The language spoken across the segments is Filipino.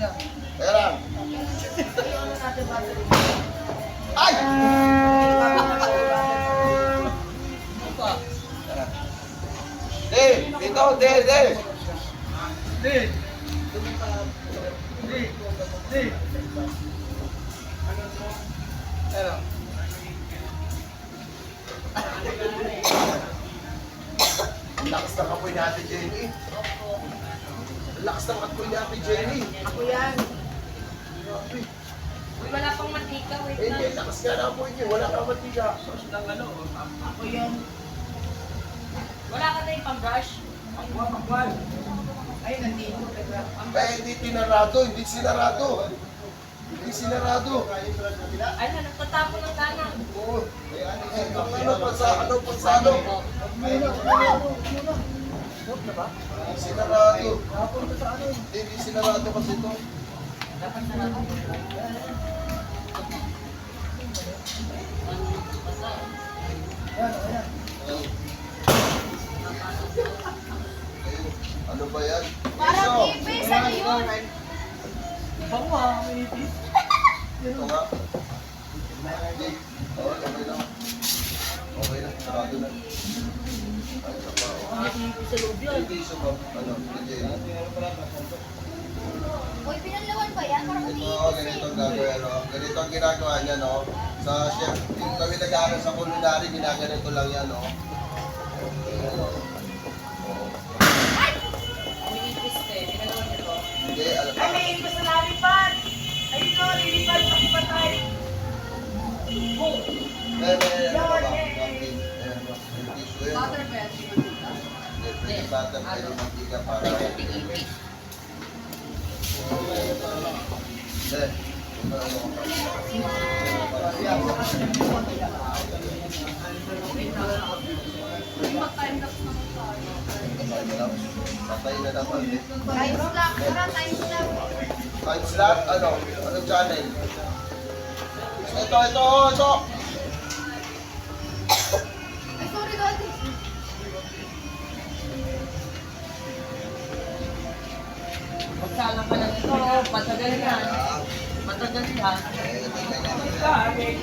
Kaya lang. Ay! Di, dito, di. Ano? Ang lakas ng kapoy ni Ate Jenny. Ang lakas ng kapoy ni Ate Jenny. Ako yan. Grabe. Uy, wala pang mantika, wait Eh, lang. hindi, lakas ka na kapoy niya. Wala kang matiga. Ako yan. Wala ka na yung pang-brush? Ay, nandito. Teka. Eh, hindi tinarado, hindi sinarado. Hindi sinarado. Ay, na, nagtatapon ng ganang. Oo. Ano pansalo? Hindi sinarado. Hindi sinarado kasi ito. Dapat na lang. Ano ba yan? Parang Iso. ibis, ano yun? Bango ha, may ipis. Ito nga. Hindi. Oo, okay lang. Okay lang, sarado na. Ay, isa pa. Sa loob yun. Hindi, iso ba? Ano? Hindi. Uy, pinanlawan ba yan? Parang Ito, umiibis ganito eh. ang gagawin, no? Ganito ang ginagawa niya, no? Sa chef, yung kami nag-aaral sa culinary, ginaganito lang yan, no? Umiipis ka eh. Pinalawan niyo to. Hindi, alam Ay, may ibig sa nalipad. Ayun o, lilipad. Pakipatay. ano ba? Konting, ayan, no? Yung tissue yun, no? Hindi, pwede butter, pwede mantika para... Hindi. Patay na naman, eh. Time slap, tara, time slap. Time slot? Ano? Anong channel? Ito. Ay, sorry, Dodi. Magsalang ka lang ito. Patagal yan. Matagal yan. Kanin.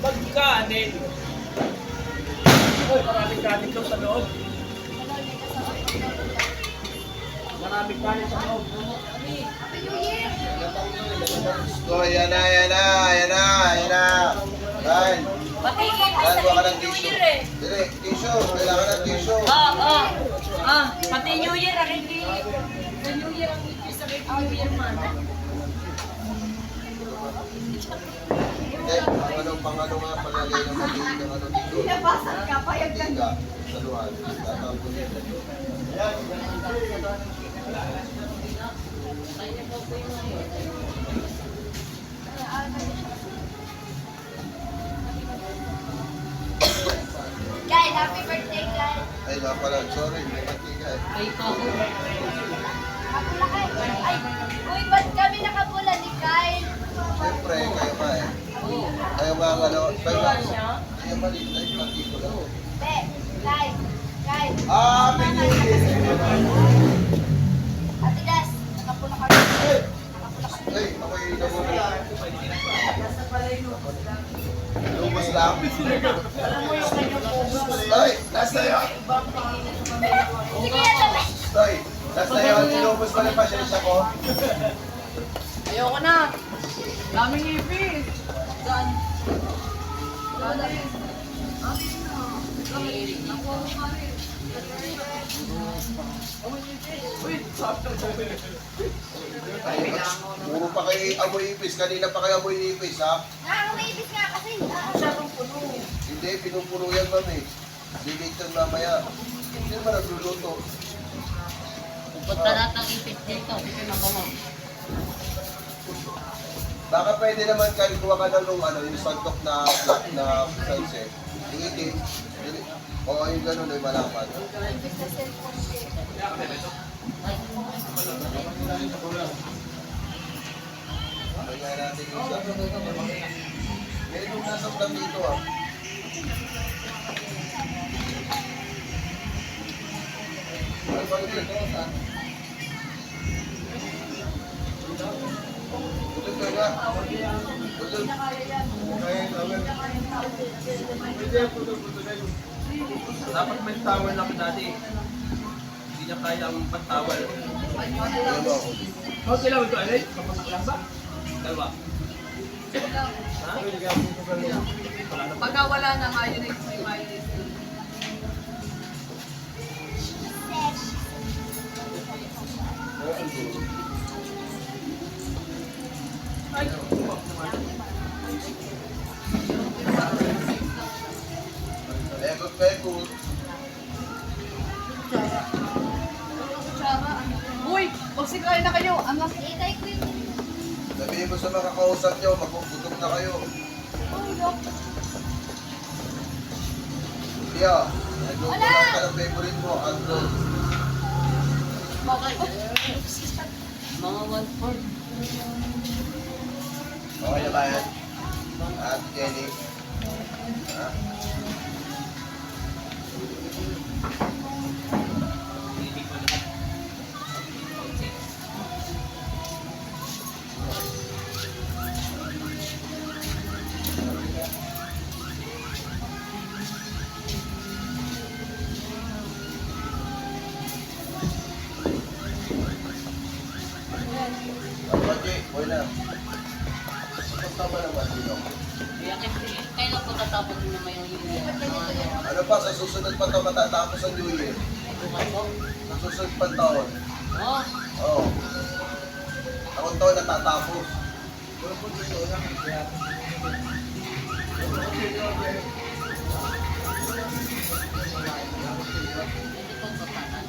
Magkanin. Uy, maraming kanin daw sa loob. Maraming kanin sa loob. Happy New Year! So, yan na. Ryan, Patingin ka Ryan, sa buka ng New tissue. Year eh. Dili, tissue. Kailangan ng tissue. Pati New Year, akin di. Sa New Year ang ipis sa New Year man. Hindi, pang ano nga palagay ng maliit ng ano dito. Pinabasan ka, payag ka. Tiga, saluhan. Tatapon yun. Kyle, happy birthday, Kyle. Ay, nga pala. Sorry, may matiga eh. Ay, ito. Nakapula kayo. Ay, uy, ba't kami nakapula ni Kyle? Siyempre, kayo ba eh. Kayo ba ang ano? Kayo ba? Kayo maliit na yung platito lang. Be, Kyle. Kyle. Happy New Year! Ate Des, nakapula kami. Nakapula kami. Ay, ako'y namuna. Lumos lang. Ay, last na yun. Sige na, Dodi. Ay, last na yun. Lumos pa rin pasensya ko. Ayoko na. Daming ipis. Saan? Puro pa kayo amoy ipis. Kanina pa kayo amoy ipis, ha? Nakakaibis nga kasi. Hindi, pinupuno yan, ma'am eh. Lilitan mamaya. Hindi naman nagluluto. Punta lahat ng ipis dito. Sige, mabango. Baka pwede naman kayo kuha ka ng yung santok na sunset. Iitin. Oo, yung ganun ay malaman. Ibis sa cellphone ko. Kaya natin yung isa. Meron nasa vlog dito ah. Ano ba ito? nga. Putol. Dapat may towel lang dati. Hindi niya kaya ang pantawal. Ano mo? Okay lang ito, Alay? Kapasok lang ba? Dalawa. Ha? Pagka wala na mayonnaise, may mayonnaise. Pekot. Uy, magsikain na kayo. Ang Itay ko yun. Sabihin mo sa mga kausap nyo, magpuputok na kayo. Tia, nagluto lang ka ng favorite mo, Andron. Mga 1/4. Okay na ba yan? Ate Jenny? Ha? Ano ba, Jay? Boy na. Basta ba naman dito? Kaya kasi, kailan po tatapos na may yung Ano pa, sa susunod pa ito matatapos ang New Year? Sa susunod pa taon. Oh, Oo. Akong taon natatapos. hindi po patakan.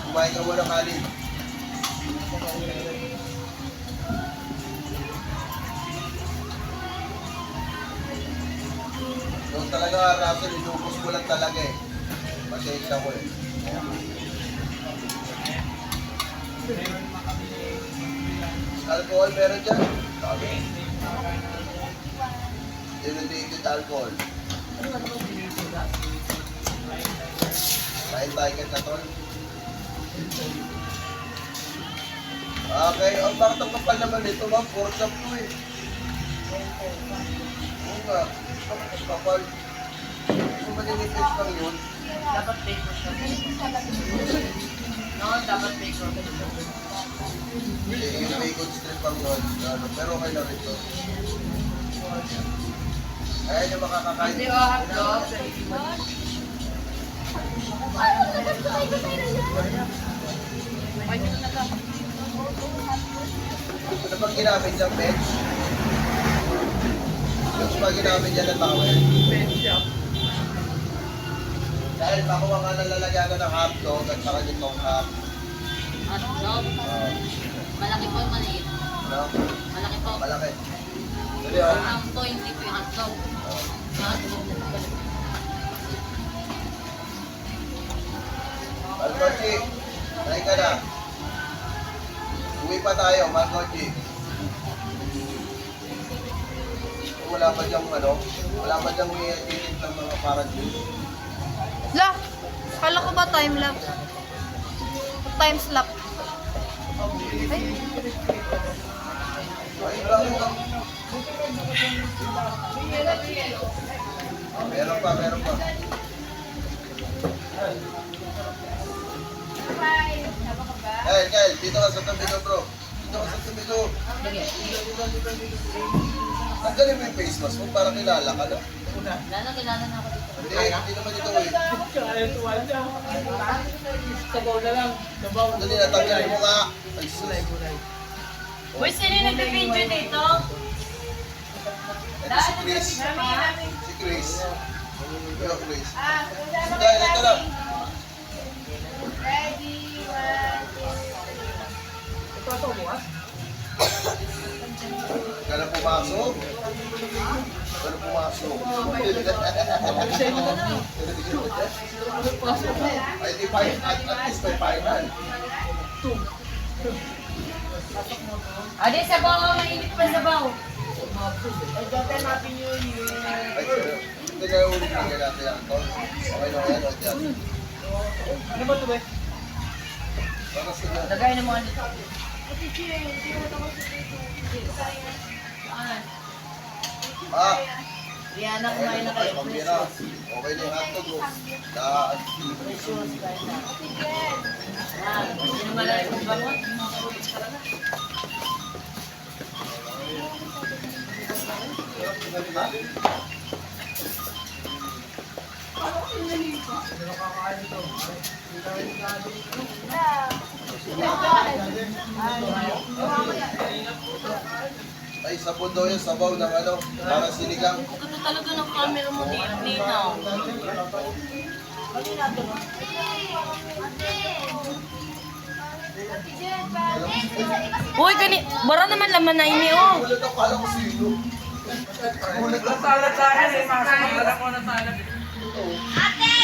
Kumain ka muna kanin. Doon talaga, Russell, inubos ko lang talaga eh. Pasensya ko eh. Alcohol meron dyan? Sabi. Diluted alcohol. Kain tayo ka tol. Okay, ang bakit ang kapal naman ito ma'am? 4 cup to eh. Oo nga, bakit ang kapal? Kung maninipis lang yun, Dapat bacon siya. No, dapat bacon. yung bacon strip ang yun. Ano, pero okay na rin to. Ayan yung makakakain. Hindi, hotdog. Ano bang ginamit dyan, Bench? Yung ba ginamit dyan ng towel? Dahil makuha nga ng lalagyanan ng hotdog at saka nitong half. Hotdog. Malaki po, maliit. No? Malaki po. Malaki. Dali oh. Ang 20 po yung hotdog. Hotdog. Malcochi, tayo ka na. Uwi pa tayo, Malcochi. Wala pa diyang ano? Wala pa diyang i-edit ng mga parang juice. La, kala ko ba time lapse? Time slap. Ay, bakit ang... Meron pa, meron pa. Kyle, dito ka sa tabi ko, bro. Dito ka sa tabi ko. Tanggalin mo yung face mask mo para kilala ka na. Kilala na ako dito. Hindi naman ito eh. Ayaw tuwan siya. Sabaw na lang. Sabaw. Dali na, tanggalin mo nga. Ay, sus. Uy, sino yung nag-video dito? Ito si Chris. Si Chris. Ito, Chris. Ready, Dahil, ito lang. Ito mo ah. Ka na pumasok. Ka na pumasok. Ay, di pa, at least may final. Adi, sabaw. Mainit pa sabaw. Ay, sir. Hindi na ulit na natin yan. Okay na yan, okay. Ano ba ito ba? Para sila. Lagay ng mga dito. Ate Jen, tinutang ko sa tito. Ah, Ah, Rihanna, okay kumain na na kayo. kayo, pambira. Okay na yung hotdog mo. Precious, guys. Ate Jen. Ah, hindi naman lang yung gamot. Ay, sabon daw yung sabaw ng ano, para sinigang. Ito talaga ng camera mo, Ninaw. Ate Jen, paano? Uy, bara naman laman na ini, oh. Gulat ako, kala ko sino. Gulat ako. Salat sa akin eh, masama. Alam ko na salat. Ate!